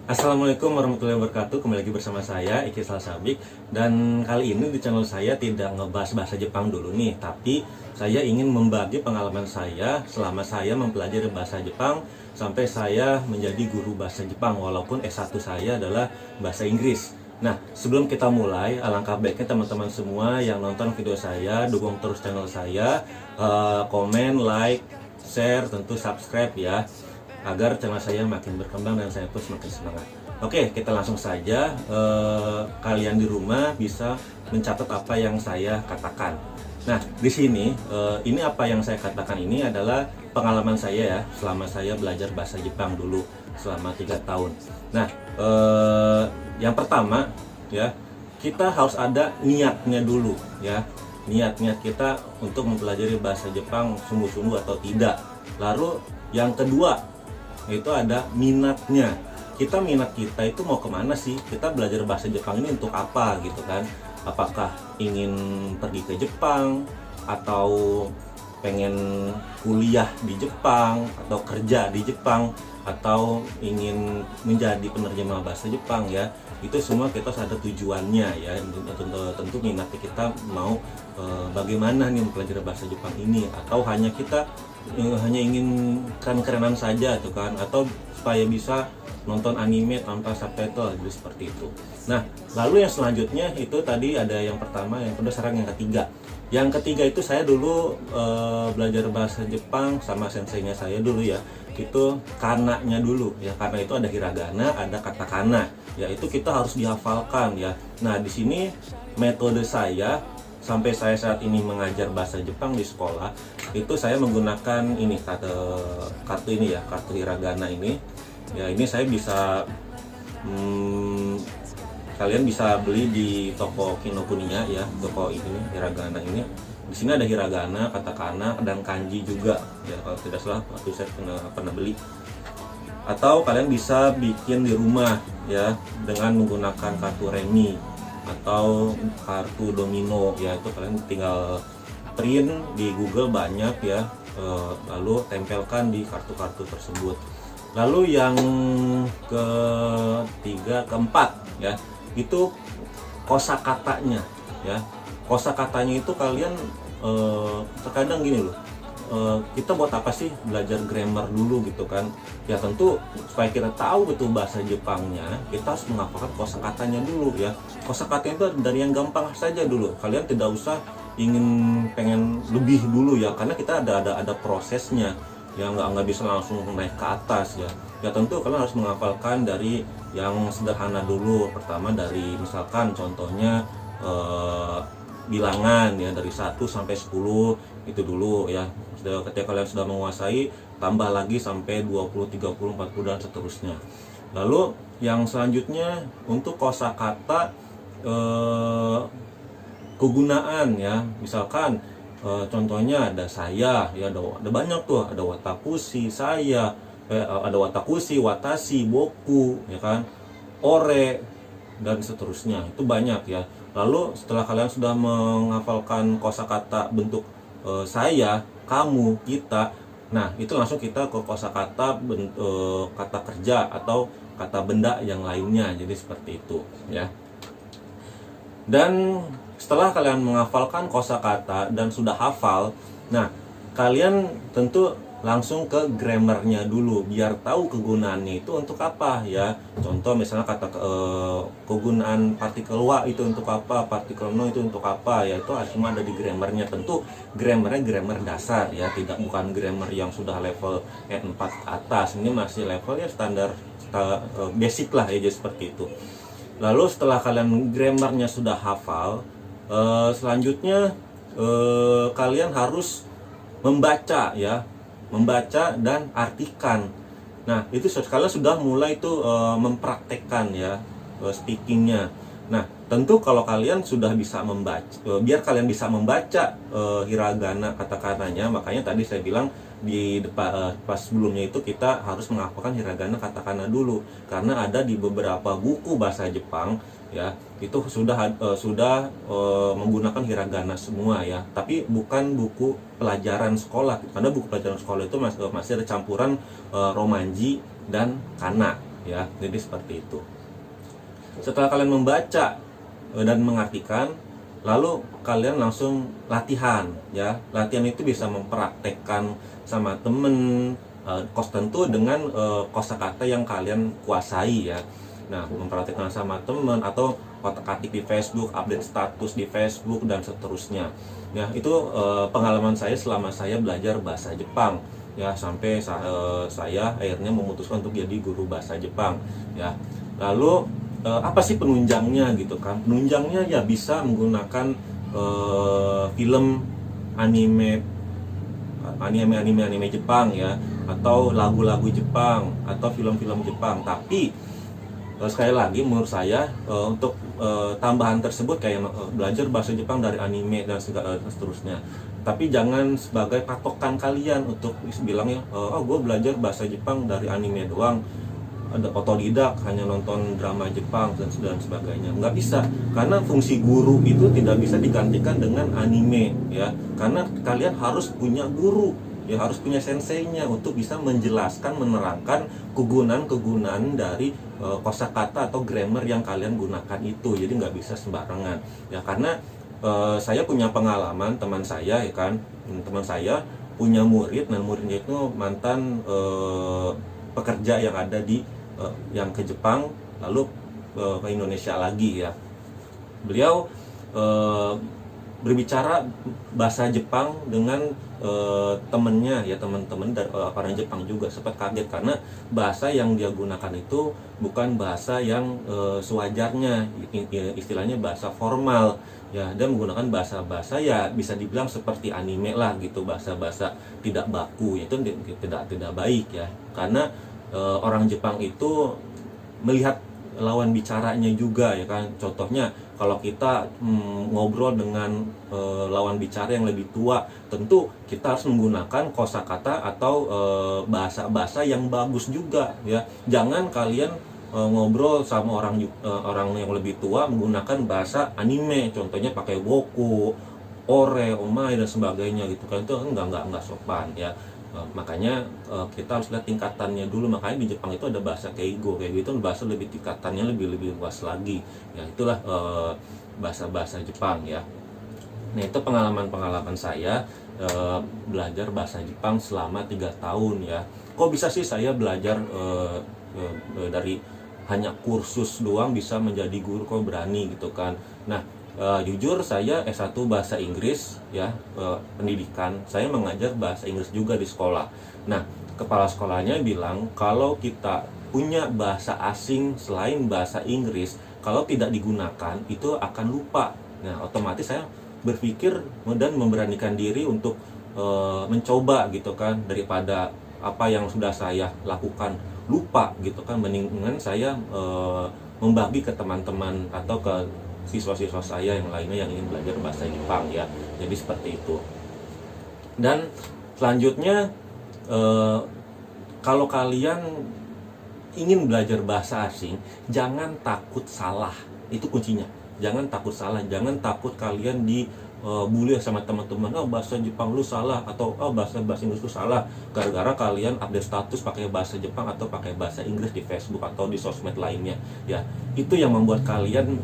Assalamualaikum warahmatullahi wabarakatuh. Kembali lagi bersama saya Iki Salsabik. Dan kali ini di channel saya tidak ngebahas bahasa Jepang dulu nih, tapi saya ingin membagi pengalaman saya selama saya mempelajari bahasa Jepang sampai saya menjadi guru bahasa Jepang, walaupun S1 saya adalah bahasa Inggris. Nah, sebelum kita mulai, alangkah baiknya teman-teman semua yang nonton video saya dukung terus channel saya, komen, like, share, tentu subscribe ya, agar channel saya makin berkembang dan saya pun semakin semangat. Oke, kita langsung saja. Kalian di rumah bisa mencatat apa yang saya katakan. Nah, di sini ini apa yang saya katakan ini adalah pengalaman saya ya selama saya belajar bahasa Jepang dulu selama 3 tahun. Nah, yang pertama ya, kita harus ada niatnya dulu ya. Niat kita untuk mempelajari bahasa Jepang sungguh-sungguh atau tidak. Lalu yang kedua, itu ada minatnya. Minat kita itu mau kemana sih? Kita belajar bahasa Jepang ini untuk apa gitu kan? Apakah ingin pergi ke Jepang, atau pengen kuliah di Jepang, atau kerja di Jepang, atau ingin menjadi penerjemah bahasa Jepang ya? Itu semua kita harus ada tujuannya ya. Tentu minat kita mau bagaimana nih mempelajari bahasa Jepang ini, atau hanya kita hanya ingin keren-kerenan saja tuh kan, atau supaya bisa nonton anime tanpa subtitle, jadi seperti itu. Nah, lalu yang selanjutnya itu tadi ada yang pertama, yang kedua, sekarang yang ketiga. Yang ketiga itu saya dulu belajar bahasa Jepang sama senseinya saya dulu ya, itu kananya dulu ya, karena itu ada hiragana, ada katakana ya, itu kita harus dihafalkan ya. Nah, di sini metode saya sampai saya saat ini mengajar bahasa Jepang di sekolah, itu saya menggunakan ini kartu ini ya, kartu hiragana ini ya. Ini saya bisa kalian bisa beli di toko Kinokuniya ya, toko ini hiragana ini. Di sini ada hiragana, katakana, dan kanji juga ya, kalau tidak salah waktu saya pernah beli. Atau kalian bisa bikin di rumah ya dengan menggunakan kartu remi atau kartu domino ya, itu kalian tinggal print di Google banyak ya, lalu tempelkan di kartu-kartu tersebut. Lalu yang ketiga, keempat ya, itu kosakatanya ya. Kosakatanya itu kalian terkadang gini loh, kita buat apa sih belajar grammar dulu gitu kan ya. Tentu supaya kita tahu betul bahasa Jepangnya, kita harus menghafalkan kosakatanya dulu ya. Kosakata itu dari yang gampang saja dulu, kalian tidak usah pengen lebih dulu ya, karena kita ada prosesnya ya, nggak bisa langsung naik ke atas ya. Ya tentu kalian harus menghafalkan dari yang sederhana dulu. Pertama dari misalkan contohnya bilangan ya, dari 1 sampai 10 itu dulu ya. Ketika kalian sudah menguasai, tambah lagi sampai 20, 30, 40 dan seterusnya. Lalu yang selanjutnya untuk kosakata kegunaan ya, misalkan contohnya ada saya ya, ada banyak tuh, ada watakushi, saya, ada watakushi, watashi, boku ya kan, ore, dan seterusnya. Itu banyak ya. Lalu setelah kalian sudah menghafalkan kosakata bentuk saya, kamu, kita, nah itu langsung kita ke kosakata kata kerja atau kata benda yang lainnya. Jadi seperti itu ya. Dan setelah kalian menghafalkan kosakata dan sudah hafal, nah kalian tentu langsung ke grammarnya dulu biar tahu kegunaannya itu untuk apa ya. Contoh misalnya kata kegunaan partikel wa itu untuk apa, partikel no itu untuk apa ya, itu cuma ada di grammarnya. Tentu grammarnya grammar dasar ya, bukan grammar yang sudah level N4 ke atas. Ini masih levelnya standar basic lah ya, jadi seperti itu. Lalu setelah kalian grammarnya sudah hafal, selanjutnya kalian harus membaca ya, membaca dan artikan. Nah itu kalian sudah mulai tuh mempraktekkan ya speakingnya. Nah tentu kalau kalian sudah bisa membaca, biar kalian bisa membaca hiragana katakananya, makanya tadi saya bilang di depan pas sebelumnya itu kita harus menghafalkan hiragana katakana dulu, karena ada di beberapa buku bahasa Jepang ya, itu sudah menggunakan hiragana semua ya, tapi bukan buku pelajaran sekolah, karena buku pelajaran sekolah itu masih ada campuran romanji dan kana ya. Jadi seperti itu. Setelah kalian membaca dan mengartikan, lalu kalian langsung latihan ya. Latihan itu bisa mempraktekkan sama temen, tentu dengan kosakata yang kalian kuasai ya. Nah, mempraktekkan sama temen atau otak-atik di Facebook, update status di Facebook dan seterusnya. Ya, itu pengalaman saya selama saya belajar bahasa Jepang ya, sampai saya akhirnya memutuskan untuk jadi guru bahasa Jepang ya. Lalu apa sih penunjangnya gitu kan? Penunjangnya ya bisa menggunakan film anime Jepang ya, atau lagu-lagu Jepang atau film-film Jepang. Tapi sekali lagi menurut saya untuk tambahan tersebut kayak belajar bahasa Jepang dari anime dan seterusnya. Tapi jangan sebagai patokan kalian untuk bilangnya oh gue belajar bahasa Jepang dari anime doang, ada otodidak, hanya nonton drama Jepang dan sebagainya. Nggak bisa, karena fungsi guru itu tidak bisa digantikan dengan anime ya. Karena kalian harus punya guru ya, harus punya senseinya untuk bisa menjelaskan, menerangkan kegunaan dari kosakata atau grammar yang kalian gunakan itu. Jadi nggak bisa sembarangan ya. Karena saya punya pengalaman, teman saya ya kan, teman saya punya murid, dan muridnya itu mantan pekerja yang ada di yang ke Jepang lalu ke Indonesia lagi ya. Beliau berbicara bahasa Jepang dengan temennya ya, teman-teman dari orang Jepang juga sempat kaget karena bahasa yang dia gunakan itu bukan bahasa yang sewajarnya, istilahnya bahasa formal ya. Dia menggunakan bahasa-bahasa ya bisa dibilang seperti anime lah gitu, bahasa-bahasa tidak baku, itu tidak baik ya. Karena orang Jepang itu melihat lawan bicaranya juga ya kan. Contohnya kalau kita ngobrol dengan lawan bicara yang lebih tua, tentu kita harus menggunakan kosakata atau bahasa-bahasa yang bagus juga ya. Jangan kalian ngobrol sama orang yang lebih tua menggunakan bahasa anime, contohnya pakai woku, ore, omae dan sebagainya gitu kan. Itu enggak sopan ya. Makanya kita harus lihat tingkatannya dulu. Makanya di Jepang itu ada bahasa keigo kayak gitu, bahasa lebih tingkatannya lebih luas lagi ya. Itulah bahasa Jepang ya. Nah, itu pengalaman saya belajar bahasa Jepang selama 3 tahun ya. Kok bisa sih saya belajar dari hanya kursus doang bisa menjadi guru, kok berani gitu kan. Nah, jujur saya S1 bahasa Inggris ya, pendidikan saya mengajar bahasa Inggris juga di sekolah. Nah, kepala sekolahnya bilang kalau kita punya bahasa asing selain bahasa Inggris, kalau tidak digunakan itu akan lupa. Nah, otomatis saya berpikir dan memberanikan diri untuk mencoba gitu kan, daripada apa yang sudah saya lakukan lupa gitu kan, mendingan saya membagi ke teman-teman atau ke siswa-siswa saya yang lainnya yang ingin belajar bahasa Jepang ya. Jadi seperti itu. Dan selanjutnya kalau kalian ingin belajar bahasa asing, jangan takut salah. Itu kuncinya. Jangan takut salah, jangan takut kalian bully sama teman-teman, oh bahasa Jepang lu salah, atau oh bahasa Inggris lu salah, gara-gara kalian update status pakai bahasa Jepang atau pakai bahasa Inggris di Facebook atau di sosmed lainnya ya. Itu yang membuat kalian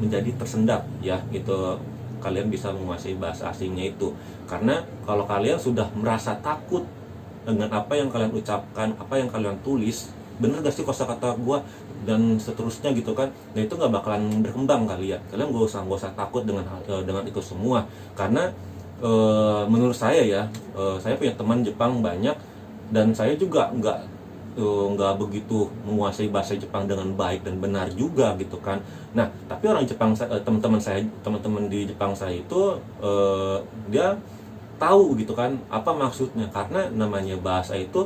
menjadi tersendat ya, gitu. Kalian bisa menguasai bahasa asingnya itu karena kalau kalian sudah merasa takut dengan apa yang kalian ucapkan, apa yang kalian tulis, bener gak sih kosakata gua dan seterusnya gitu kan. Nah, itu nggak bakalan berkembang kalian. Kalian gak usah takut dengan itu semua, karena menurut saya ya, saya punya teman Jepang banyak dan saya juga nggak begitu menguasai bahasa Jepang dengan baik dan benar juga gitu kan. Nah, tapi orang Jepang, teman-teman di Jepang saya itu dia tahu gitu kan apa maksudnya, karena namanya bahasa itu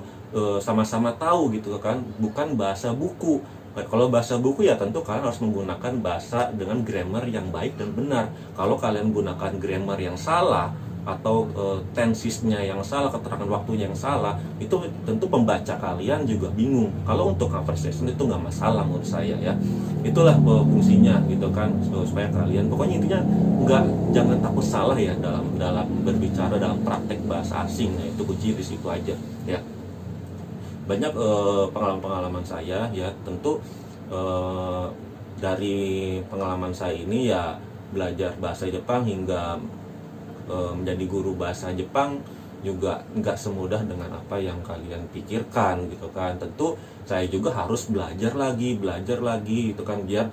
sama-sama tahu gitu kan, bukan bahasa buku. Kalau bahasa buku ya tentu kalian harus menggunakan bahasa dengan grammar yang baik dan benar. Kalau kalian gunakan grammar yang salah atau tensesnya yang salah, keterangan waktunya yang salah, itu tentu pembaca kalian juga bingung. Kalau untuk conversation itu nggak masalah menurut saya ya. Itulah fungsinya gitu kan, supaya kalian pokoknya intinya jangan takut salah ya dalam berbicara, dalam praktek bahasa asing. Nah, itu kunci di situ aja ya. banyak pengalaman-pengalaman saya ya. Tentu dari pengalaman saya ini ya, belajar bahasa Jepang hingga menjadi guru bahasa Jepang juga nggak semudah dengan apa yang kalian pikirkan gitu kan. Tentu saya juga harus belajar lagi gitu kan, biar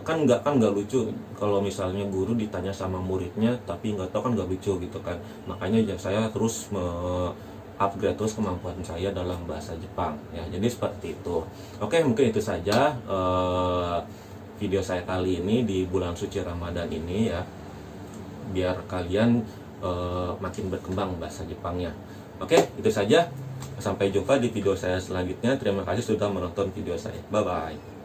kan nggak lucu kalau misalnya guru ditanya sama muridnya tapi nggak tahu, kan nggak lucu gitu kan. Makanya ya saya terus upgrade terus kemampuan saya dalam bahasa Jepang ya. Jadi seperti itu. Oke, mungkin itu saja video saya kali ini di bulan suci Ramadan ini ya, biar kalian makin berkembang bahasa Jepangnya. Oke, itu saja. Sampai jumpa di video saya selanjutnya. Terima kasih sudah menonton video saya. Bye bye.